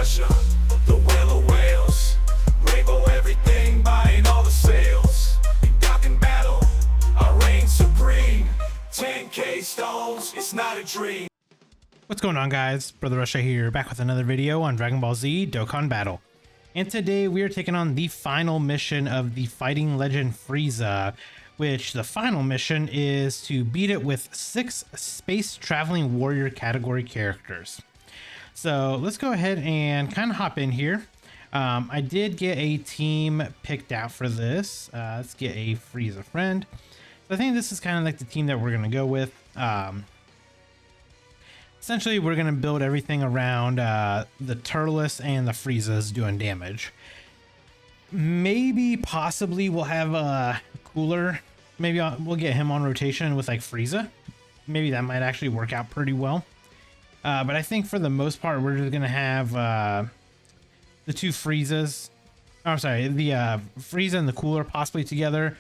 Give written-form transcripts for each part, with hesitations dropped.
Russia, the whale of whales, rainbow everything, buying all the sales. In Dokkan battle, I reign supreme. 10k stones, it's not a dream. What's going on, guys? Brother Russia here, back with another video on Dragon Ball Z Dokkan Battle. And today we are taking on the final mission of the Fighting Legend FRIEZA, which the final mission is to beat it with 6 space traveling warrior category characters. So let's go ahead and kind of hop in here. I did get a team picked out for this. Let's get a FRIEZA friend. So I think this is kind of like the team that we're going to go with. Essentially, we're going to build everything around the Turles and the FRIEZAs doing damage. Maybe, possibly, we'll have a Cooler. Maybe we'll get him on rotation with like FRIEZA. Maybe that might actually work out pretty well. But I think for the most part, we're just going to have the two FRIEZAs. Oh, I'm sorry, the FRIEZA and the Cooler possibly together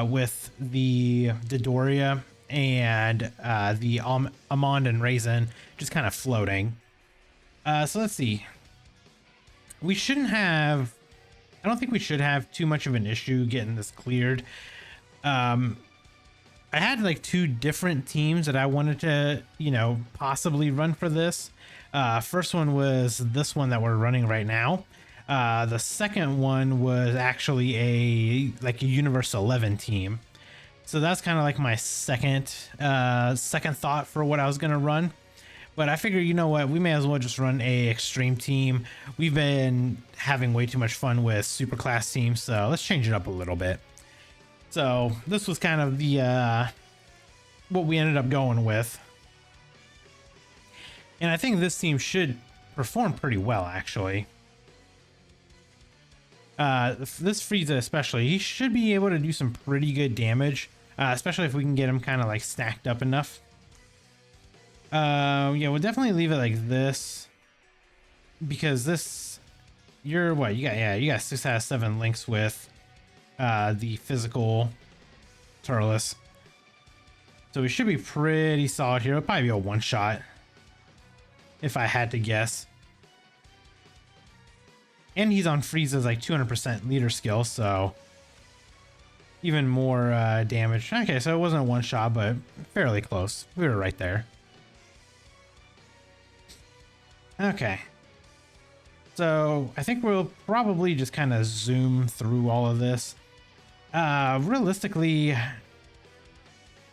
with the Dodoria and the Almond and Raisin just kind of floating. So let's see. We shouldn't have... I don't think we should have too much of an issue getting this cleared. I had like 2 different teams that I wanted to, you know, possibly run for this. First one was this one that we're running right now. The second one was actually a Universe 11 team. So that's kind of like my second thought for what I was going to run. But I figure, you know what, we may as well just run a extreme team. We've been having way too much fun with super class teams, so let's change it up a little bit. So this was kind of the what we ended up going with. And I think this team should perform pretty well, actually. This FRIEZA especially, he should be able to do some pretty good damage. Especially if we can get him kind of like stacked up enough. Yeah, we'll definitely leave it like this, because this, you're what you got? Yeah, you got 6 out of 7 links with the physical Turles, so we should be pretty solid here. It'll probably be a one-shot if I had to guess. And he's on FRIEZA's like 200% leader skill, so even more damage. Okay, so it wasn't a one shot, but fairly close. We were right there. Okay. So I think we'll probably just kind of zoom through all of this. Realistically,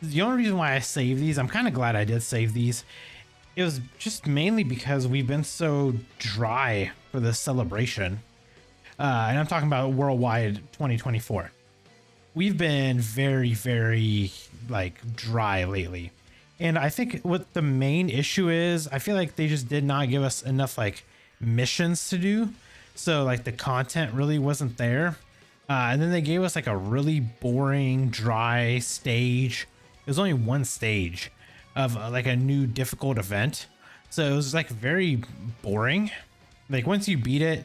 the only reason why I saved these, I'm kind of glad I did save these. It was just mainly because we've been so dry for this celebration. And I'm talking about worldwide 2024. We've been very, very like dry lately. And I think what the main issue is, I feel like they just did not give us enough like missions to do. So like the content really wasn't there. And then they gave us like a really boring, dry stage. It was only one stage of like a new difficult event. So it was like very boring. Like once you beat it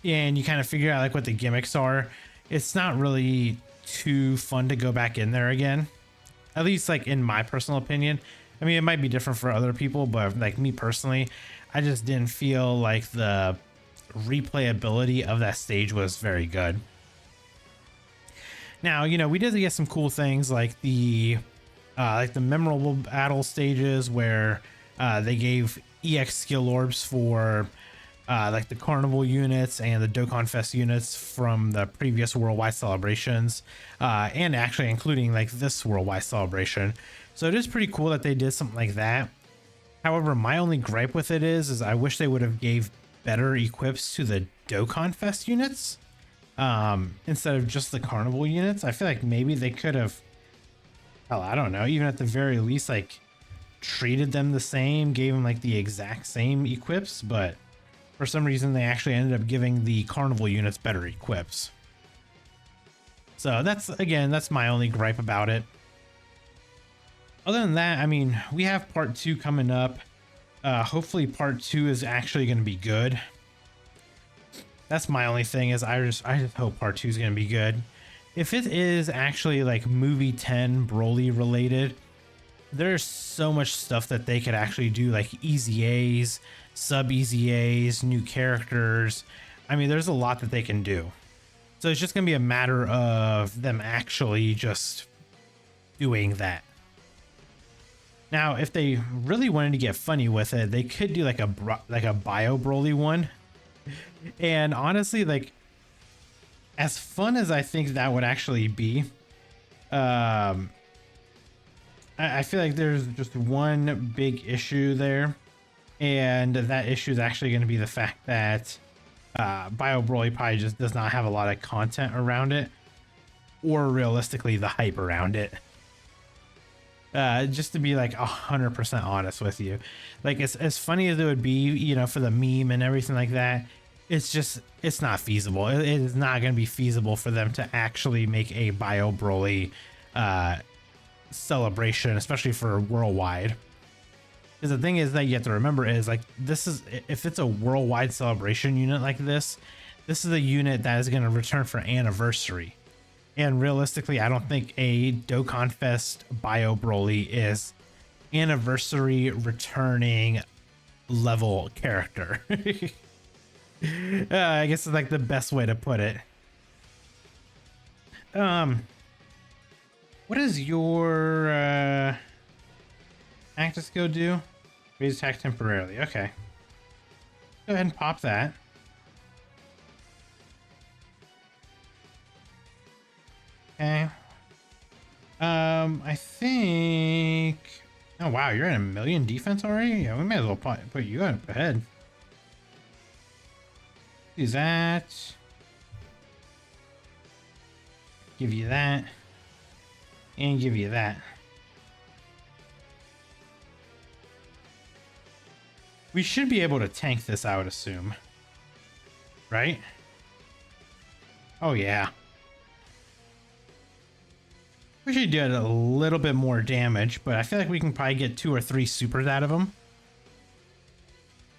and you kind of figure out like what the gimmicks are, it's not really too fun to go back in there again, at least like in my personal opinion. I mean, it might be different for other people, but like me personally, I just didn't feel like the replayability of that stage was very good. Now, you know, we did get some cool things like the memorable battle stages where they gave EX skill orbs for like the carnival units and the Dokkan Fest units from the previous worldwide celebrations, and actually including like this worldwide celebration. So it is pretty cool that they did something like that. However, my only gripe with it is I wish they would have gave better equips to the Dokkan Fest units instead of just the carnival units. I feel like maybe they could have, hell, I don't know, even at the very least like treated them the same, gave them like the exact same equips, but for some reason, they actually ended up giving the carnival units better equips. So that's, again, that's my only gripe about it. Other than that, I mean, we have part 2 coming up. Hopefully part 2 is actually going to be good. That's my only thing, is I just hope part 2 is going to be good. If it is actually like movie 10 Broly related, there's so much stuff that they could actually do, like easy A's, sub EZAs, new characters. I mean, there's a lot that they can do. So it's just going to be a matter of them actually just doing that. Now, if they really wanted to get funny with it, they could do like a Bio Broly one. And honestly, like, as fun as I think that would actually be, I feel like there's just one big issue there. And that issue is actually going to be the fact that Bio Broly probably just does not have a lot of content around it, or realistically the hype around it. Just to be like 100% honest with you, like as funny as it would be, you know, for the meme and everything like that, it's not feasible. It is not going to be feasible for them to actually make a Bio Broly celebration, especially for worldwide. Because the thing is that you have to remember is, like, this is, if it's a worldwide celebration unit like this is a unit that is going to return for anniversary. And realistically, I don't think a Dokkan Fest Bio Broly is anniversary returning level character. I guess it's like the best way to put it. What does your active skill do? Raise attack temporarily. Okay. Go ahead and pop that. Okay. I think. Oh wow, you're at 1,000,000 defense already. Yeah, we may as well put you up ahead. Do that. Give you that. And give you that. We should be able to tank this, I would assume. Right? Oh yeah. We should do a little bit more damage, but I feel like we can probably get 2 or 3 supers out of them.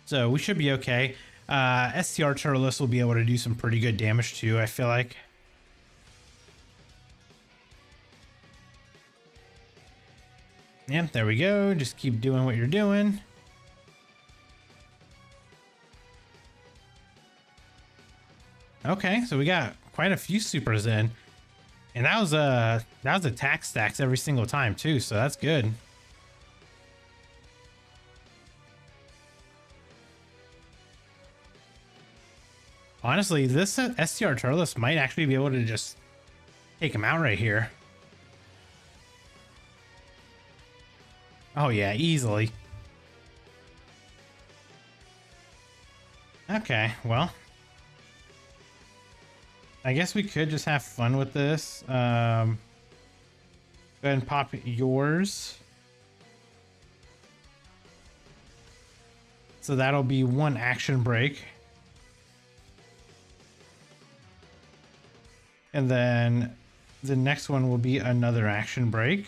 So we should be okay. STR Turles will be able to do some pretty good damage too, I feel like. Yep, there we go. Just keep doing what you're doing. Okay, so we got quite a few supers in. And that was attack stacks every single time too, so that's good. Honestly, this STR Turles might actually be able to just take him out right here. Oh yeah, easily. Okay, well, I guess we could just have fun with this. Go ahead and pop yours. So that'll be 1 action break. And then the next one will be another action break.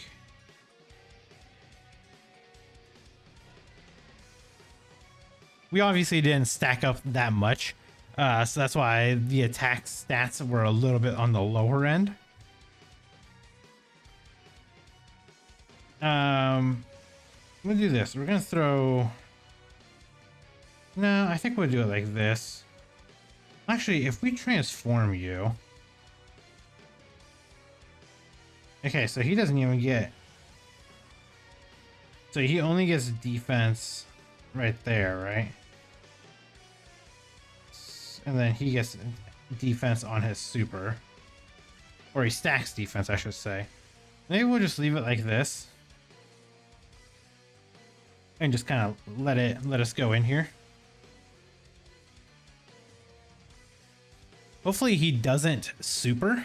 We obviously didn't stack up that much. So that's why the attack stats were a little bit on the lower end. I'm gonna do this. We're gonna throw. No, I think we'll do it like this. Actually, if we transform you. Okay, so he doesn't even get. So he only gets defense right there, right? And then he gets defense on his super. Or he stacks defense, I should say. Maybe we'll just leave it like this. And just kind of let us go in here. Hopefully he doesn't super.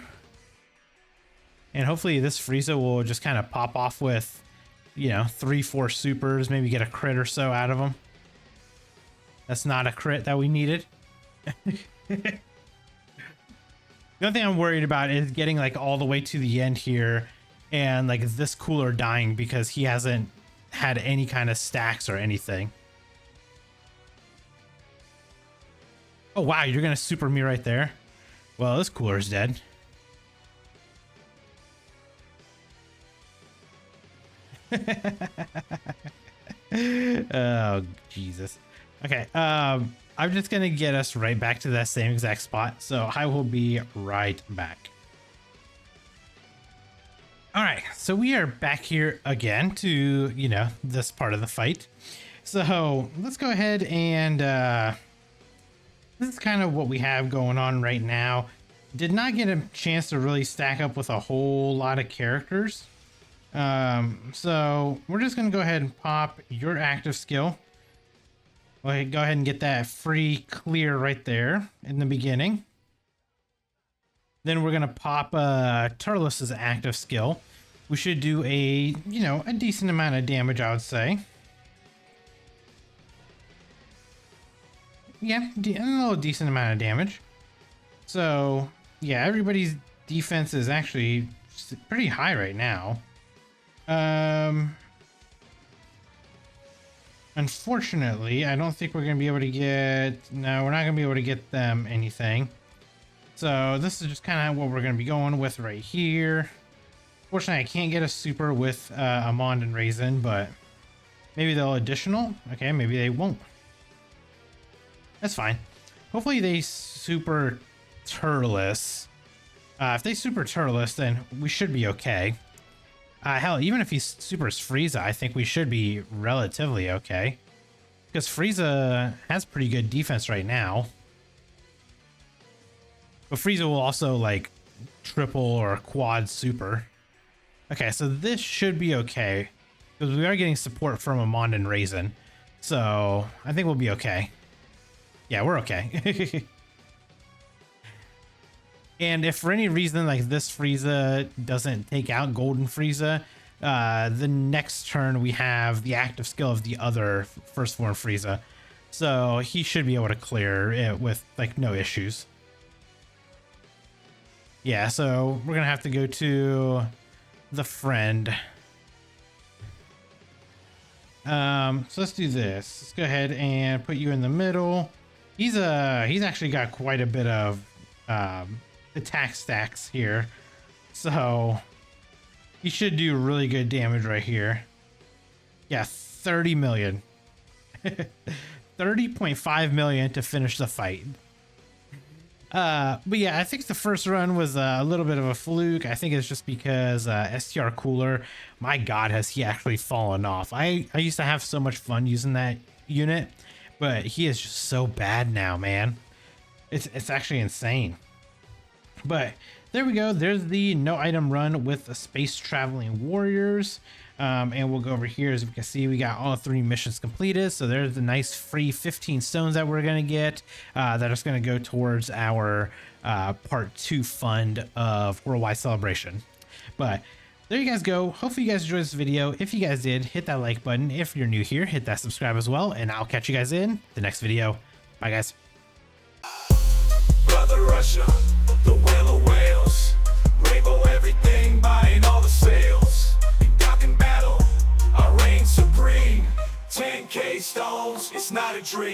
And hopefully this Frieza will just kind of pop off with, you know, 3-4 supers, maybe get a crit or so out of them. That's not a crit that we needed. The only thing I'm worried about is getting like all the way to the end here and like this cooler dying because he hasn't had any kind of stacks or anything. Oh wow, you're gonna super me right there? Well, this cooler's dead. Oh Jesus. Okay, I'm just gonna get us right back to that same exact spot, so I will be right back. All right, so we are back here again to, you know, this part of the fight. So let's go ahead and this is kind of what we have going on right now. Did not get a chance to really stack up with a whole lot of characters. So we're just gonna go ahead and pop your active skill. Go ahead and get that free clear right there in the beginning. Then we're gonna pop Turtle's active skill. We should do a, you know, a decent amount of damage, I would say. Yeah, a little decent amount of damage. So yeah, everybody's defense is actually pretty high right now. Unfortunately, I don't think we're gonna be able to get. No, we're not gonna be able to get them anything. So this is just kind of what we're gonna be going with right here. Fortunately, I can't get a super with Amond and Raisin, but maybe they'll additional. Okay, maybe they won't. That's fine. Hopefully they super Turtles. If they super Turtles, then we should be okay. Hell, even if he supers Frieza, I think we should be relatively okay. Because Frieza has pretty good defense right now. But Frieza will also, like, triple or quad super. Okay, so this should be okay. Because we are getting support from Amond and Raisin. So, I think we'll be okay. Yeah, we're okay. And if for any reason like this Frieza doesn't take out Golden Frieza, the next turn we have the active skill of the other first form Frieza. So he should be able to clear it with like no issues. Yeah, so we're gonna have to go to the friend. So let's do this. Let's go ahead and put you in the middle. He's actually got quite a bit of attack stacks here, so he should do really good damage right here. Yeah, 30 million. 30.5 million to finish the fight. But yeah, I think the first run was a little bit of a fluke. I think it's just because STR Cooler, my god, has he actually fallen off. I used to have so much fun using that unit, but he is just so bad now, man. It's actually insane. But there we go. There's the no item run with the space traveling warriors. And we'll go over here. As we can see, we got all 3 missions completed. So there's the nice free 15 stones that we're going to get. That is going to go towards our part 2 fund of Worldwide Celebration. But there you guys go. Hopefully you guys enjoyed this video. If you guys did, hit that like button. If you're new here, hit that subscribe as well. And I'll catch you guys in the next video. Bye, guys. Brother Russia, the whale of whales, rainbow everything, buying all the sales. In Dokkan battle, I reign supreme. 10K stones, it's not a dream.